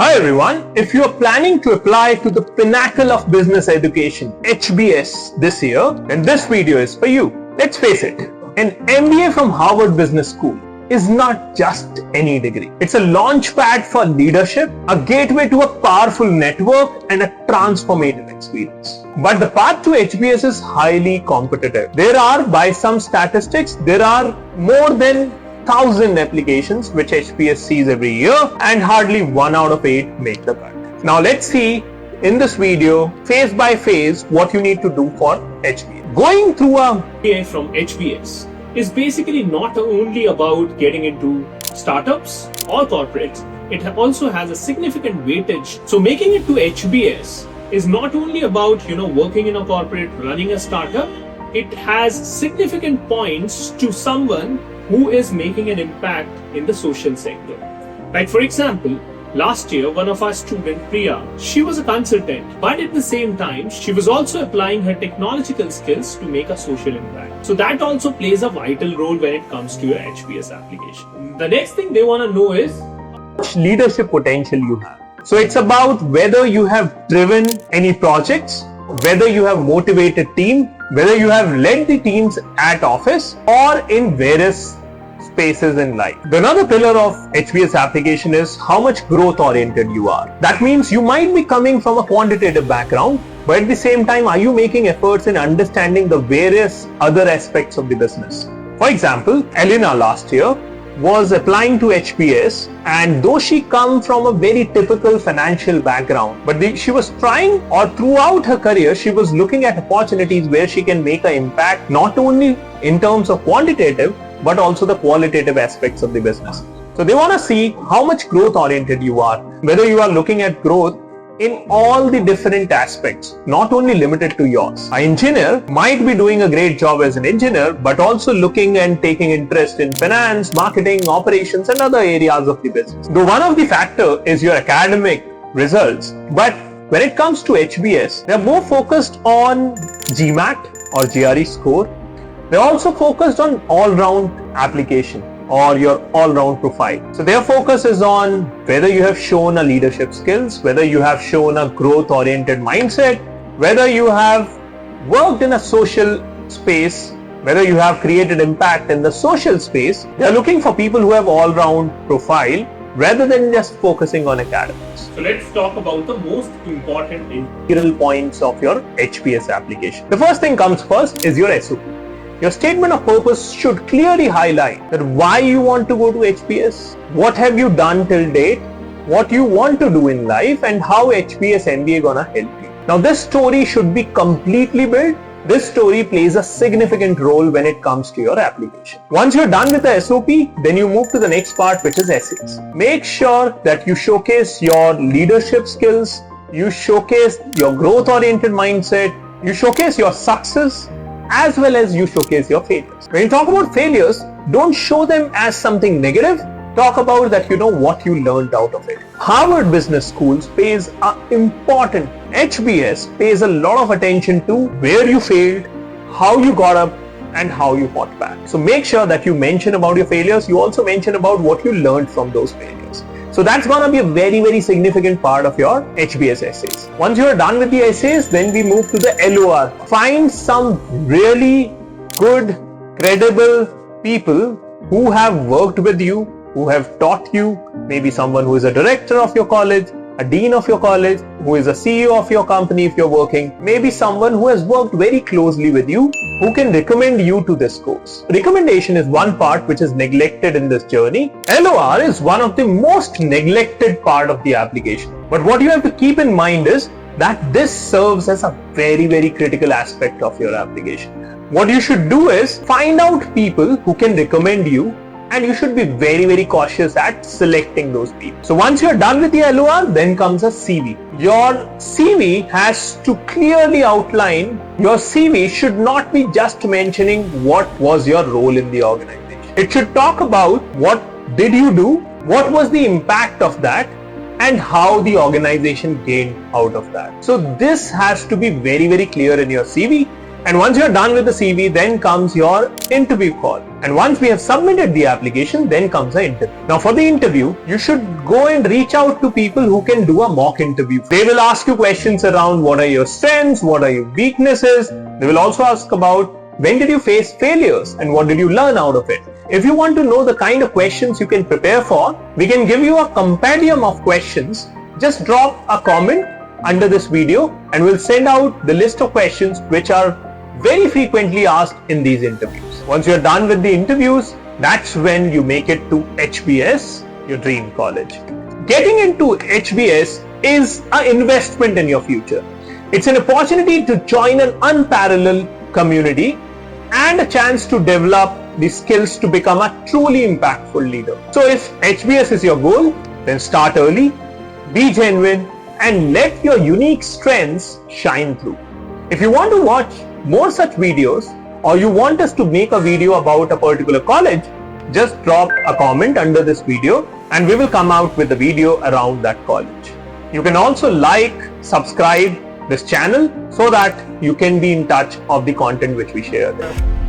Hi everyone, if you are planning to apply to the pinnacle of business education, HBS this year, then this video is for you. Let's face it, an MBA from Harvard Business School is not just any degree. It's a launchpad for leadership, a gateway to a powerful network and a transformative experience. But the path to HBS is highly competitive. There are, by some statistics, there are more than 1,000 applications which HBS sees every year, and hardly 1 out of 8 make the cut. Now let's see in this video, phase by phase, what you need to do for HBS. Going through a MBA from HBS is basically not only about getting into startups or corporates, it also has a significant weightage. So making it to HBS is not only about, working in a corporate, running a startup, it has significant points to someone who is making an impact in the social sector. Like for example, last year, one of our students, Priya, she was a consultant, but at the same time, she was also applying her technological skills to make a social impact. So that also plays a vital role when it comes to your HBS application. The next thing they want to know is how much leadership potential you have. So it's about whether you have driven any projects, whether you have motivated team, whether you have led the teams at office or in various spaces in life. Another pillar of HBS application is how much growth oriented you are. That means you might be coming from a quantitative background, but at the same time, are you making efforts in understanding the various other aspects of the business? For example, Elena last year was applying to HBS, and though she come from a very typical financial background, but she was trying, or throughout her career, she was looking at opportunities where she can make an impact not only in terms of quantitative, but also the qualitative aspects of the business. So they want to see how much growth oriented you are, whether you are looking at growth in all the different aspects, not only limited to yours. An engineer might be doing a great job as an engineer, but also looking and taking interest in finance, marketing, operations, and other areas of the business. Though one of the factor is your academic results, but when it comes to HBS, they are more focused on GMAT or GRE score. They're also focused on all-round application or your all-round profile. So their focus is on whether you have shown a leadership skills, whether you have shown a growth-oriented mindset, whether you have worked in a social space, whether you have created impact in the social space. They're looking for people who have all-round profile rather than just focusing on academics. So let's talk about the most important integral points of your HBS application. The first thing comes first is your SOP. Your statement of purpose should clearly highlight that why you want to go to HBS, what have you done till date, what you want to do in life, and how HBS MBA gonna help you. Now this story should be completely built. This story plays a significant role when it comes to your application. Once you're done with the SOP, then you move to the next part, which is essays. Make sure that you showcase your leadership skills, you showcase your growth-oriented mindset, you showcase your success, as well as you showcase your failures. When you talk about failures, don't show them as something negative. Talk about that what you learned out of it. Harvard Business Schools pays important. HBS pays a lot of attention to where you failed, how you got up, and how you fought back. So make sure that you mention about your failures. You also mention about what you learned from those failures. So that's going to be a very, very significant part of your HBS essays. Once you are done with the essays, then we move to the LOR. Find some really good, credible people who have worked with you, who have taught you, maybe someone who is a director of your college, a dean of your college, who is a CEO of your company if you're working, maybe someone who has worked very closely with you, who can recommend you to this course. Recommendation is one part which is neglected in this journey. LOR is one of the most neglected part of the application. But what you have to keep in mind is that this serves as a very, very critical aspect of your application. What you should do is find out people who can recommend you, and you should be very, very cautious at selecting those people. So once you're done with the LOR, then comes a CV. Your CV has to clearly outline. Your CV should not be just mentioning what was your role in the organization. It should talk about what did you do, what was the impact of that, and how the organization gained out of that. So this has to be very, very clear in your CV. And once you're done with the CV, then comes your interview call. And once we have submitted the application, then comes the interview. Now for the interview, you should go and reach out to people who can do a mock interview. They will ask you questions around what are your strengths, what are your weaknesses. They will also ask about when did you face failures and what did you learn out of it. If you want to know the kind of questions you can prepare for, we can give you a compendium of questions. Just drop a comment under this video and we'll send out the list of questions which are very frequently asked in these interviews. Once you're done with the interviews, that's when you make it to HBS, your dream college. Getting into HBS is an investment in your future. It's an opportunity to join an unparalleled community and a chance to develop the skills to become a truly impactful leader. So if HBS is your goal, then start early, be genuine, and let your unique strengths shine through. If you want to watch more such videos or you want us to make a video about a particular college, just drop a comment under this video and we will come out with a video around that college. You can also like, subscribe this channel so that you can be in touch of the content which we share there.